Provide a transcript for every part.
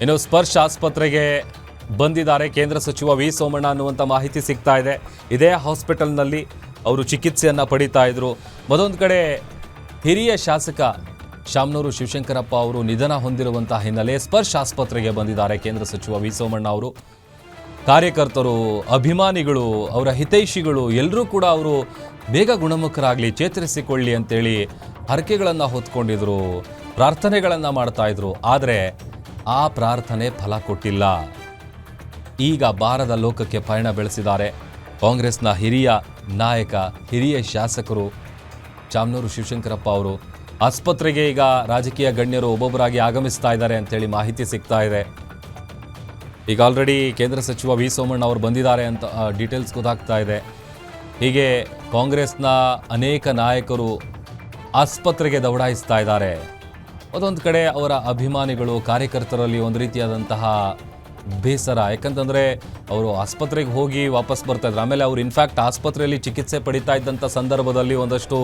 ಇನ್ನು ಸ್ಪರ್ಶ್ ಆಸ್ಪತ್ರೆಗೆ ಬಂದಿದ್ದಾರೆ ಕೇಂದ್ರ ಸಚಿವ ವಿ ಸೋಮಣ್ಣ ಅನ್ನುವಂಥ ಮಾಹಿತಿ ಸಿಗ್ತಾ ಇದೆ. ಇದೇ ಹಾಸ್ಪಿಟಲ್ನಲ್ಲಿ ಅವರು ಚಿಕಿತ್ಸೆಯನ್ನು ಪಡೀತಾ ಇದ್ರು. ಮತ್ತೊಂದು ಕಡೆ ಹಿರಿಯ ಶಾಸಕ ಶಾಮನೂರು ಶಿವಶಂಕರಪ್ಪ ಅವರು ನಿಧನ ಹೊಂದಿರುವಂತಹ ಹಿನ್ನೆಲೆ ಸ್ಪರ್ಶ್ ಆಸ್ಪತ್ರೆಗೆ ಬಂದಿದ್ದಾರೆ ಕೇಂದ್ರ ಸಚಿವ ವಿ ಸೋಮಣ್ಣ ಅವರು. ಕಾರ್ಯಕರ್ತರು, ಅಭಿಮಾನಿಗಳು, ಅವರ ಹಿತೈಷಿಗಳು ಎಲ್ಲರೂ ಕೂಡ ಅವರು ಬೇಗ ಗುಣಮುಖರಾಗಲಿ, ಚೇತರಿಸಿಕೊಳ್ಳಿ ಅಂತೇಳಿ ಹರಕೆಗಳನ್ನು ಹೊತ್ಕೊಂಡಿದ್ರು, ಪ್ರಾರ್ಥನೆಗಳನ್ನು ಮಾಡ್ತಾ ಇದ್ರು. ಆದರೆ ಆ ಪ್ರಾರ್ಥನೆ ಫಲ ಕೊಟ್ಟಿಲ್ಲ. ಈಗ ಬಾರದ ಲೋಕಕ್ಕೆ ಪಯಣ ಬೆಳೆಸಿದ್ದಾರೆ ಕಾಂಗ್ರೆಸ್ನ ಹಿರಿಯ ನಾಯಕ, ಹಿರಿಯ ಶಾಸಕರು ಶಾಮನೂರು ಶಿವಶಂಕರಪ್ಪ ಅವರು. ಆಸ್ಪತ್ರೆಗೆ ಈಗ ರಾಜಕೀಯ ಗಣ್ಯರು ಒಬ್ಬೊಬ್ಬರಾಗಿ ಆಗಮಿಸ್ತಾ ಇದ್ದಾರೆ ಅಂತೇಳಿ ಮಾಹಿತಿ ಸಿಗ್ತಾ ಇದೆ. ಈಗ ಆಲ್ರೆಡಿ ಕೇಂದ್ರ ಸಚಿವ ವಿ ಸೋಮಣ್ಣ ಅವರು ಬಂದಿದ್ದಾರೆ ಅಂತ ಡೀಟೇಲ್ಸ್ ಗೊತ್ತಾಗ್ತಾ ಇದೆ. ಹೀಗೆ ಕಾಂಗ್ರೆಸ್ನ ಅನೇಕ ನಾಯಕರು ಆಸ್ಪತ್ರೆಗೆ ದೌಡಾಯಿಸ್ತಾ ಇದ್ದಾರೆ. ಅದೊಂದು ಕಡೆ ಅವರ ಅಭಿಮಾನಿಗಳು, ಕಾರ್ಯಕರ್ತರಲ್ಲಿ ಒಂದು ರೀತಿಯಾದಂತಹ ಬೇಸರ. ಯಾಕಂತಂದರೆ ಅವರು ಆಸ್ಪತ್ರೆಗೆ ಹೋಗಿ ವಾಪಸ್ ಬರ್ತಾಯಿದ್ರು. ಆಮೇಲೆ ಅವರು ಇನ್ಫ್ಯಾಕ್ಟ್ ಆಸ್ಪತ್ರೆಯಲ್ಲಿ ಚಿಕಿತ್ಸೆ ಪಡಿತಾ ಇದ್ದಂಥ ಸಂದರ್ಭದಲ್ಲಿ ಒಂದಷ್ಟು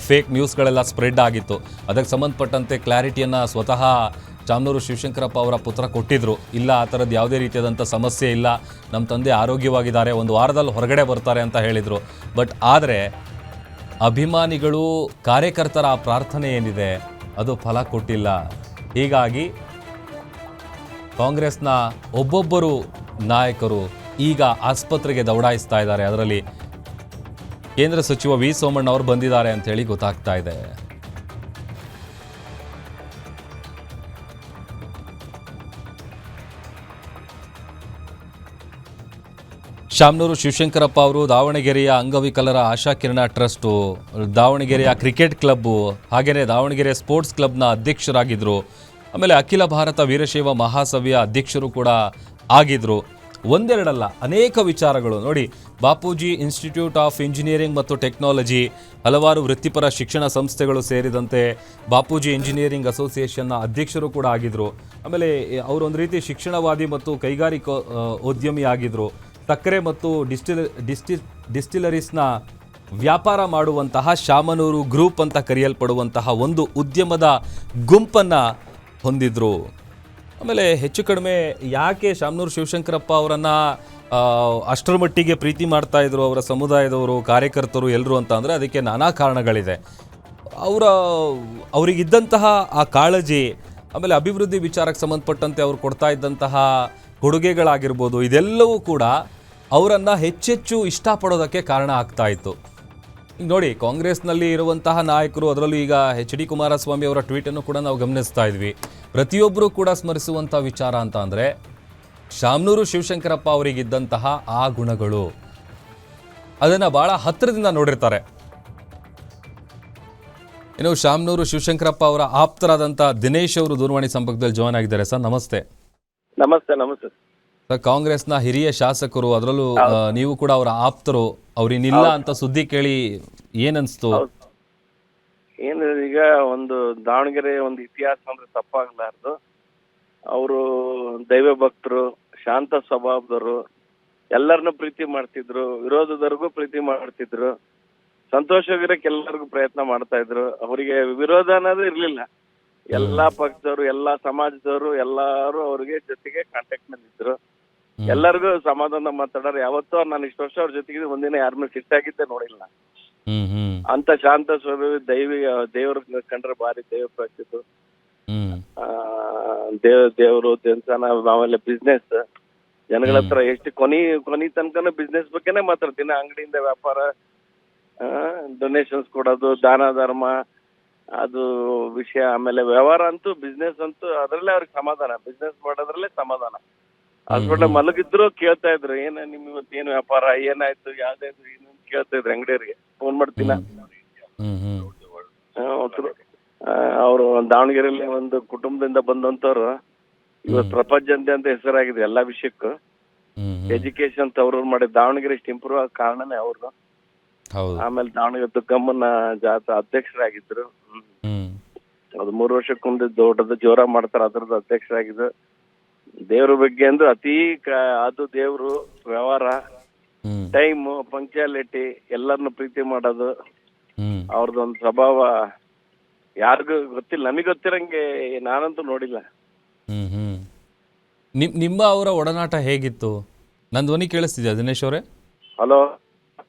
ಫೇಕ್ ನ್ಯೂಸ್ಗಳೆಲ್ಲ ಸ್ಪ್ರೆಡ್ ಆಗಿತ್ತು. ಅದಕ್ಕೆ ಸಂಬಂಧಪಟ್ಟಂತೆ ಕ್ಲಾರಿಟಿಯನ್ನು ಸ್ವತಃ ಶಾಮನೂರು ಶಿವಶಂಕರಪ್ಪ ಅವರ ಪುತ್ರ ಕೊಟ್ಟಿದ್ದರು. ಇಲ್ಲ, ಆ ಥರದ್ದು ಯಾವುದೇ ರೀತಿಯಾದಂಥ ಸಮಸ್ಯೆ ಇಲ್ಲ, ನಮ್ಮ ತಂದೆ ಆರೋಗ್ಯವಾಗಿದ್ದಾರೆ, ಒಂದು ವಾರದಲ್ಲಿ ಹೊರಗಡೆ ಬರ್ತಾರೆ ಅಂತ ಹೇಳಿದರು. ಬಟ್ ಆದರೆ ಅಭಿಮಾನಿಗಳು, ಕಾರ್ಯಕರ್ತರ ಆ ಪ್ರಾರ್ಥನೆ ಏನಿದೆ ಅದು ಫಲ ಕೊಟ್ಟಿಲ್ಲ. ಹೀಗಾಗಿ ಕಾಂಗ್ರೆಸ್ನ ಒಬ್ಬೊಬ್ಬರು ನಾಯಕರು ಈಗ ಆಸ್ಪತ್ರೆಗೆ ದೌಡಾಯಿಸ್ತಾ ಇದ್ದಾರೆ. ಅದರಲ್ಲಿ ಕೇಂದ್ರ ಸಚಿವ ವಿ ಸೋಮಣ್ಣ ಅವರು ಬಂದಿದ್ದಾರೆ ಅಂತ ಹೇಳಿ ಗೊತ್ತಾಗ್ತಾ ಇದೆ. ಶಾಮನೂರು ಶಿವಶಂಕರಪ್ಪ ಅವರು ದಾವಣಗೆರೆಯ ಅಂಗವಿಕಲರ ಆಶಾಕಿರಣ ಟ್ರಸ್ಟು, ದಾವಣಗೆರೆಯ ಕ್ರಿಕೆಟ್ ಕ್ಲಬ್ಬು, ಹಾಗೆಯೇ ದಾವಣಗೆರೆ ಸ್ಪೋರ್ಟ್ಸ್ ಕ್ಲಬ್ನ ಅಧ್ಯಕ್ಷರಾಗಿದ್ದರು. ಆಮೇಲೆ ಅಖಿಲ ಭಾರತ ವೀರಶೈವ ಮಹಾಸಭೆಯ ಅಧ್ಯಕ್ಷರು ಕೂಡ ಆಗಿದ್ದರು. ಒಂದೆರಡಲ್ಲ, ಅನೇಕ ವಿಚಾರಗಳು ನೋಡಿ. ಬಾಪೂಜಿ ಇನ್ಸ್ಟಿಟ್ಯೂಟ್ ಆಫ್ ಇಂಜಿನಿಯರಿಂಗ್ ಮತ್ತು ಟೆಕ್ನಾಲಜಿ, ಹಲವಾರು ವೃತ್ತಿಪರ ಶಿಕ್ಷಣ ಸಂಸ್ಥೆಗಳು ಸೇರಿದಂತೆ ಬಾಪೂಜಿ ಇಂಜಿನಿಯರಿಂಗ್ ಅಸೋಸಿಯೇಷನ್ನ ಅಧ್ಯಕ್ಷರು ಕೂಡ ಆಗಿದ್ದರು. ಆಮೇಲೆ ಅವರೊಂದು ರೀತಿ ಶಿಕ್ಷಣವಾದಿ ಮತ್ತು ಕೈಗಾರಿಕಾ ಉದ್ಯಮಿ ಆಗಿದ್ದರು. ಸಕ್ಕರೆ ಮತ್ತು ಡಿಸ್ಟಿಲರೀಸ್ನ ವ್ಯಾಪಾರ ಮಾಡುವಂತಹ ಶಾಮನೂರು ಗ್ರೂಪ್ ಅಂತ ಕರೆಯಲ್ಪಡುವಂತಹ ಒಂದು ಉದ್ಯಮದ ಗುಂಪನ್ನು ಹೊಂದಿದ್ರು. ಆಮೇಲೆ ಹೆಚ್ಚು ಕಡಿಮೆ ಯಾಕೆ ಶಾಮನೂರು ಶಿವಶಂಕರಪ್ಪ ಅವರನ್ನು ಅಷ್ಟರ ಮಟ್ಟಿಗೆ ಪ್ರೀತಿ ಮಾಡ್ತಾ ಇದ್ರು ಅವರ ಸಮುದಾಯದವರು, ಕಾರ್ಯಕರ್ತರು ಎಲ್ಲರೂ ಅಂತ ಅಂದರೆ ಅದಕ್ಕೆ ನಾನಾ ಕಾರಣಗಳಿದೆ. ಅವರಿಗಿದ್ದಂತಹ ಆ ಕಾಳಜಿ, ಆಮೇಲೆ ಅಭಿವೃದ್ಧಿ ವಿಚಾರಕ್ಕೆ ಸಂಬಂಧಪಟ್ಟಂತೆ ಅವರು ಕೊಡ್ತಾ ಇದ್ದಂತಹ ಕೊಡುಗೆಗಳಾಗಿರ್ಬೋದು, ಇದೆಲ್ಲವೂ ಕೂಡ ಅವರನ್ನು ಹೆಚ್ಚೆಚ್ಚು ಇಷ್ಟಪಡೋದಕ್ಕೆ ಕಾರಣ ಆಗ್ತಾ ಇತ್ತು. ಈಗ ನೋಡಿ, ಕಾಂಗ್ರೆಸ್ನಲ್ಲಿ ಇರುವಂತಹ ನಾಯಕರು, ಅದರಲ್ಲೂ ಈಗ ಎಚ್ ಡಿ ಕುಮಾರಸ್ವಾಮಿ ಅವರ ಟ್ವೀಟನ್ನು ಕೂಡ ನಾವು ಗಮನಿಸ್ತಾ ಇದ್ವಿ. ಪ್ರತಿಯೊಬ್ಬರೂ ಕೂಡ ಸ್ಮರಿಸುವಂಥ ವಿಚಾರ ಅಂತ ಅಂದರೆ ಶಾಮನೂರು ಶಿವಶಂಕರಪ್ಪ ಅವರಿಗಿದ್ದಂತಹ ಆ ಗುಣಗಳು, ಅದನ್ನು ಭಾಳ ಹತ್ತಿರದಿಂದ ನೋಡಿರ್ತಾರೆ. ಇನ್ನು ಶಾಮನೂರು ಶಿವಶಂಕರಪ್ಪ ಅವರ ಆಪ್ತರಾದಂಥ ದಿನೇಶ್ ಅವರು ದೂರವಾಣಿ ಸಂಪರ್ಕದಲ್ಲಿ ಜಾಯ್ನ್ ಆಗಿದ್ದಾರೆ. ಸರ್ ನಮಸ್ತೆ. ನಮಸ್ತೆ. ನಮಸ್ತೆ ಸರ್, ಕಾಂಗ್ರೆಸ್ನ ಹಿರಿಯ ಶಾಸಕರು, ಅದರಲ್ಲೂ ನೀವು ಕೂಡ ಅವರ ಆಪ್ತರು. ಅವ್ರಿನಿಲ್ಲ ಅಂತ ಸುದ್ದಿ ಕೇಳಿ ಏನನ್ಸ್ತು? ಏನು, ಈಗ ಒಂದು ದಾವಣಗೆರೆ ಒಂದು ಇತಿಹಾಸ ಅಂದ್ರೆ ತಪ್ಪಾಗಲಾರ್ದು. ಅವರು ದೈವ ಭಕ್ತರು, ಶಾಂತ ಸ್ವಭಾವದವರು, ಎಲ್ಲರನ್ನೂ ಪ್ರೀತಿ ಮಾಡ್ತಿದ್ರು, ವಿರೋಧದವ್ರಿಗೂ ಪ್ರೀತಿ ಮಾಡ್ತಿದ್ರು, ಸಂತೋಷವಾಗಿರಕ್ಕೆ ಎಲ್ಲರಿಗೂ ಪ್ರಯತ್ನ ಮಾಡ್ತಾ ಇದ್ರು. ಅವರಿಗೆ ವಿರೋಧ ಅನ್ನೋದು ಇರ್ಲಿಲ್ಲ. ಎಲ್ಲಾ ಪಕ್ಷದವರು, ಎಲ್ಲಾ ಸಮಾಜದವರು ಎಲ್ಲಾರು ಅವ್ರಿಗೆ ಜೊತೆಗೆ ಕಾಂಟ್ಯಾಕ್ಟ್ ನಲ್ಲಿ ಇದ್ರು. ಎಲ್ಲರಿಗೂ ಸಮಾಧಾನ ಮಾತಾಡೋರು. ಯಾವತ್ತೂ ನಾನು ಇಷ್ಟು ವರ್ಷ ಅವ್ರ ಜೊತೆಗೆ ಒಂದಿನ ಯಾರ ಮೇಲೆ ಸಿಟ್ಟಾಗಿದ್ದೆ ನೋಡಿಲ್ಲ. ಅಂತ ಶಾಂತ ಸ್ವಭಾವಿ, ದೇವ್ರ ಕಂಡ್ರೆ ಭಾರಿ ದೈವ ಭಕ್ತಿದ್ದು, ದೇವರು, ದೇವಸ್ಥಾನ, ಆಮೇಲೆ ಬಿಸ್ನೆಸ್, ಜನಗಳ ಹತ್ರ ಎಷ್ಟು ಕೊನಿ ತನಕನೂ ಬಿಸ್ನೆಸ್ ಬಗ್ಗೆನೇ ಮಾತಾಡ್ತೀನಿ. ಅಂಗಡಿಯಿಂದ ವ್ಯಾಪಾರ, ಡೊನೇಷನ್ಸ್ ಕೊಡೋದು, ದಾನ ಧರ್ಮ, ಅದು ವಿಷಯ. ಆಮೇಲೆ ವ್ಯವಹಾರ ಅಂತೂ, ಬಿಸ್ನೆಸ್ ಅಂತೂ ಅದ್ರಲ್ಲೇ ಅವ್ರಿಗೆ ಸಮಾಧಾನ, ಬಿಸ್ನೆಸ್ ಮಾಡೋದ್ರಲ್ಲೇ ಸಮಾಧಾನ. ಹಾಸ್ಪಿಟಲ್ ಮಲಗಿದ್ರು ಕೇಳ್ತಾ ಇದ್ರು, ನಿಮ್ ಇವತ್ತು ಏನ್ ವ್ಯಾಪಾರ, ಏನಾಯ್ತು, ಯಾವ್ದಾಯ್ತು, ಏನು ಕೇಳ್ತಾ ಇದ್ರು. ಅಂಗಡಿಯವ್ರಿಗೆ ಫೋನ್ ಮಾಡ್ತೀನ. ಅವರು ದಾವಣಗೆರೆಯಲ್ಲಿ ಒಂದು ಕುಟುಂಬದಿಂದ ಬಂದಂತವ್ರು ಇವತ್ತು ಪ್ರಪಂಚದಾದ್ಯಂತ ಹೆಸರಾಗಿದೆ ಎಲ್ಲಾ ವಿಷಯಕ್ಕೂ. ಎಜುಕೇಶನ್ ಅವ್ರು ಮಾಡಿ ದಾವಣಗೆರೆ ಇಷ್ಟು ಇಂಪ್ರೂವ್ ಆಗ ಕಾರಣನೇ ಅವ್ರು. ಆಮೇಲೆ ದಾವಣಗೆರೆ ದುಗ್ಗಮ್ಮನ ಜಾತ್ರೆ ಅಧ್ಯಕ್ಷರಾಗಿದ್ರು. ಅದು 3 ವರ್ಷಕ್ಕೊಂದು ದೊಡ್ಡದು ಜೋರ ಮಾಡ್ತಾರೆ, ಅದ್ರದ್ದು ಅಧ್ಯಕ್ಷರಾಗಿದ್ದು. ದೇವ್ರ ಬಗ್ಗೆ ಅಂದ್ರೆ ಅದು ದೇವ್ರು, ವ್ಯವಹಾರ, ಟೈಮ್, ಪಂಕ್ಚುಯಾಲಿಟಿ, ಎಲ್ಲರನ್ನು ಪ್ರೀತಿ ಮಾಡೋದು, ಅವ್ರದ್ದೊಂದು ಸ್ವಭಾವ ಯಾರಿಗೂ ಗೊತ್ತಿಲ್ಲ. ನಮಗೆ ಗೊತ್ತಿರಂಗೆ ನಾನಂತೂ ನೋಡಿಲ್ಲ. ನಿಮ್ಮ ಅವರ ಒಡನಾಟ ಹೇಗಿತ್ತು? ನನ್ನ ಧ್ವನಿ ಕೇಳಿಸ್ತಿದ್ಯಾ ದಿನೇಶ್ ಅವರೇ? ಹಲೋ,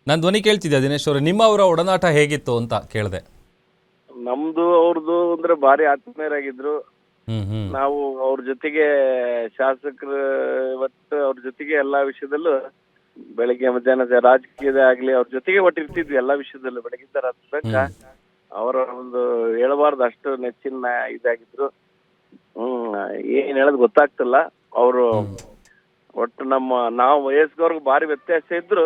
ನನ್ನ ಧ್ವನಿ ಕೇಳ್ತಿದ್ಯಾ ದಿನೇಶ್ ಅವರೇ? ನಿಮ್ಮ ಅವರ ಒಡನಾಟ ಹೇಗಿತ್ತು ಅಂತ ಕೇಳಿದೆ. ನಮ್ದು ಅವ್ರದ್ದು ಅಂದ್ರೆ ಭಾರಿ ಆತ್ಮೀಯರಾಗಿದ್ರು. ನಾವು ಅವ್ರ ಜೊತೆಗೆ ಶಾಸಕರು ಇವತ್ತು ಅವ್ರ ಜೊತೆಗೆ ಎಲ್ಲಾ ವಿಷಯದಲ್ಲೂ ಬೆಳಿಗ್ಗೆ ಮಧ್ಯಾಹ್ನ ರಾಜಕೀಯದ ಆಗ್ಲಿ ಅವ್ರ ಜೊತೆಗೆ ಒಟ್ಟಿರ್ತಿದ್ವಿ ಎಲ್ಲಾ ವಿಷಯದಲ್ಲೂ. ಬೆಳಗಿಂದ ರಾತ್ರಿ ತನಕ ಅವರ ಒಂದು ಹೇಳಬಾರ್ದು ಅಷ್ಟು ನೆಚ್ಚಿನ ಇದಾಗಿದ್ರು. ಏನ್ ಹೇಳೋದು ಗೊತ್ತಾಗ್ತಿಲ್ಲ. ಅವರು ಒಟ್ಟು ನಾವು ವಯಸ್ಕರ್ಗೂ ಭಾರಿ ವ್ಯತ್ಯಾಸ ಇದ್ರು.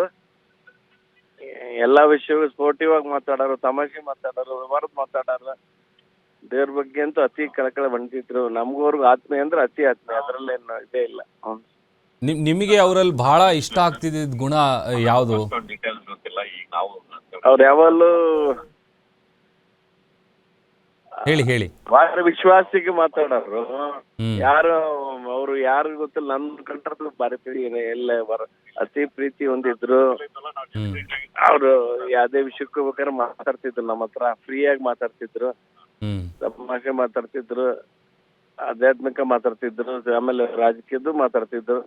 ಎಲ್ಲಾ ವಿಷಯಗಳು ಸ್ಪೋರ್ಟಿವ್ ಆಗಿ ಮಾತಾಡೋರು, ತಮಾಷೆ ಮಾತಾಡೋರು, ವ್ಯವಹಾರದ ಮಾತಾಡೋರು, ದೇವ್ರ ಬಗ್ಗೆ ಅಂತೂ ಅತಿ ಕಳಕಳ ಬಂದಿದ್ರು. ನಮ್ಗವ್ರಿಗೂ ಆತ್ಮೀಯ ಅಂದ್ರೆ ಅತಿ ಆತ್ಮೀಯ, ಅದ್ರಲ್ಲೇನು ಇದೇ ಇಲ್ಲ. ನಿಮಗೆ ಅವರಲ್ಲಿ ಬಹಳ ಇಷ್ಟ ಆಗ್ತಿದ್ದ ಗುಣ ಯಾವುದು? ಅವ್ರು ಯಾವಾಗಲೂ ಹೇಳಿ. ಬಹಳ ವಿಶ್ವಾಸಿಗೆ ಮಾತಾಡೋರು. ಯಾರು ಅವ್ರು ಯಾರು ಗೊತ್ತಿಲ್ಲ, ನನ್ ಕಂಡ್ರದ್ದು ಬಾರಿ ಎಲ್ಲ ಅತಿ ಪ್ರೀತಿ ಹೊಂದಿದ್ರು. ಅವ್ರು ಯಾವ್ದೇ ವಿಷಯಕ್ಕೂ ಬೇಕಾದ್ರೆ ಮಾತಾಡ್ತಿದ್ರು, ನಮ್ಮ ಹತ್ರ ಫ್ರೀಯಾಗಿ ಮಾತಾಡ್ತಿದ್ರು, ತಮಾಷೆ ಮಾತಾಡ್ತಿದ್ರು, ಆಧ್ಯಾತ್ಮಿಕ ಮಾತಾಡ್ತಿದ್ರು, ಆಮೇಲೆ ರಾಜಕೀಯದ್ದು ಮಾತಾಡ್ತಿದ್ರು,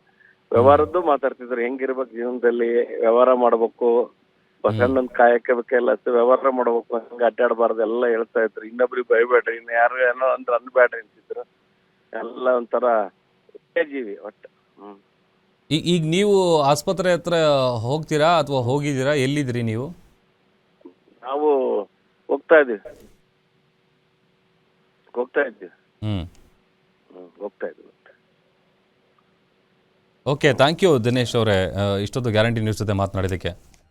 ವ್ಯವಹಾರದ್ದು ಮಾತಾಡ್ತಿದ್ರು. ಹೆಂಗಿರ್ಬೇಕು ಜೀವನದಲ್ಲಿ, ವ್ಯವಹಾರ ಮಾಡ್ಬೇಕು, ಬಸಣ್ಣನ್ ಕಾಯಕ್ಕೆ ಬೇಕೆಲ್ಲ ವ್ಯವಹಾರ ಮಾಡ್ಬೇಕು, ಹಂಗ ಅಡ್ಡಾಡಬಾರ್ದು ಎಲ್ಲ ಹೇಳ್ತಾ ಇದ್ರು. ಇನ್ನೊಬ್ರಿಗೆ ಭಯಬೇಡ್ರಿ, ಇನ್ನು ಯಾರು ಏನೋ ಅಂದ್ರೆ ಅನ್ಬೇಡ್ರಿ ಅಂತಿದ್ರು. ಎಲ್ಲ ಒಂಥರ ಜೀವಿ ಒಟ್ಟು. ಈಗ ನೀವು ಆಸ್ಪತ್ರೆ ಹತ್ರ ಹೋಗ್ತೀರಾ ಅಥವಾ ಹೋಗಿದ್ದೀರಾ? ಎಲ್ಲಿದ್ರಿ ನೀವು? ನಾವು ಹೋಗ್ತಾ ಇದ್ದೀವಿ. ಓಕೆ, ಥ್ಯಾಂಕ್ ಯು ದಿನೇಶ್ ಅವರೇ, ಇಷ್ಟೊತ್ತು ಗ್ಯಾರಂಟಿ ನ್ಯೂಸ್ ಜೊತೆ ಮಾತನಾಡಿದ್ದಕ್ಕೆ.